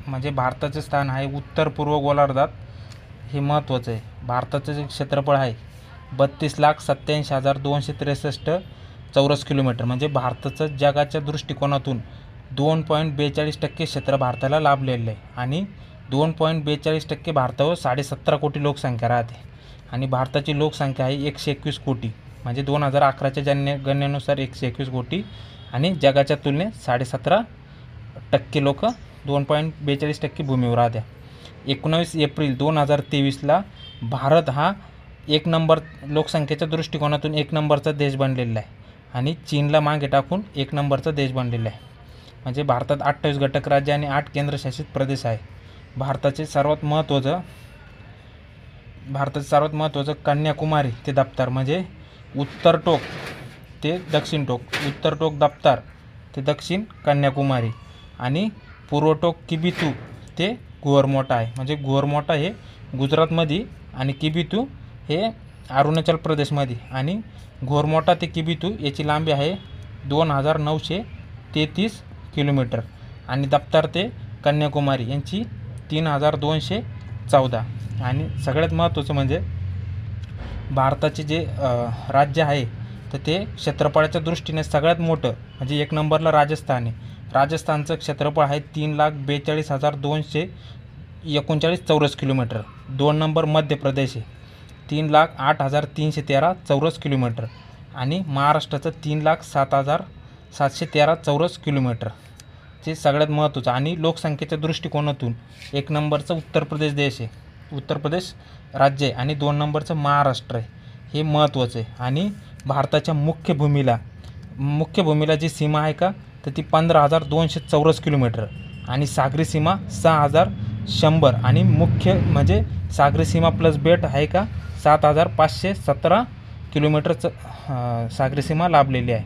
म्हणजे भारताचे स्थान आहे उत्तर पूर्व गोलार्धात, हे महत्त्वाचं आहे. भारताचं जे क्षेत्रफळ आहे 32,87,263 चौरस किलोमीटर, म्हणजे भारताचं जगाच्या दृष्टिकोनातून 2.42% क्षेत्र भारताला लाभलेलं आहे. आणि 2.42% भारतावर 17.5 कोटी लोकसंख्या राहते. आणि भारताची लोकसंख्या आहे 121 कोटी, म्हणजे 2011च्या गणनेनुसार 121 कोटी, आणि जगाच्या तुलनेत 17.5% लोक 2.42% भूमीवर राहत्या. 19 एप्रिल 2023ला भारत हा 1 नंबर लोकसंख्येच्या दृष्टिकोनातून 1 नंबरचा देश बनलेला आहे, आणि चीनला मागे टाकून 1 नंबरचा देश बनलेला आहे. म्हणजे भारतात 28 घटक राज्य आणि 8 केंद्रशासित प्रदेश आहे. भारताचे सर्वात महत्त्वाचं कन्याकुमारी ते दप्तर, म्हणजे उत्तर टोक ते दक्षिण टोक, उत्तर टोक दप्तर ते दक्षिण कन्याकुमारी, आणि पूर्व टोक किबिथू ते गोरमोटा आहे. म्हणजे गोरमोटा हे गुजरातमध्ये आणि किबिथू हे अरुणाचल प्रदेशमध्ये, आणि गोरमोटा ते किबिथू याची लांबी आहे 2,933 किलोमीटर, आणि दप्तर ते कन्याकुमारी यांची 3,214. आणि सगळ्यात महत्त्वाचं म्हणजे भारताचे जे राज्य आहे तर ते क्षेत्रफळाच्या दृष्टीने सगळ्यात मोठं म्हणजे 1 नंबरला राजस्थान आहे. राजस्थानचं क्षेत्रफळ आहे 3,42,239 चौरस किलोमीटर. 2 नंबर मध्य प्रदेश आहे 3,08,313 चौरस किलोमीटर, आणि महाराष्ट्राचं 3,07,713 चौरस किलोमीटर. जे सगळ्यात महत्त्वाचं. आणि लोकसंख्येच्या दृष्टिकोनातून 1 नंबरचं उत्तर प्रदेश देश आहे, उत्तर प्रदेश राज्य आहे, आणि 2 नंबरचं महाराष्ट्र आहे. हे महत्त्वाचं आहे. आणि भारताच्या मुख्य भूमीला जी सीमा आहे का तर ती 15,200 चौरस किलोमीटर, आणि सागरी सीमा 6,100, आणि मुख्य म्हणजे सागरी सीमा प्लस बेट आहे का 7,517 किलोमीटरचं सागरी सीमा लाभलेली आहे.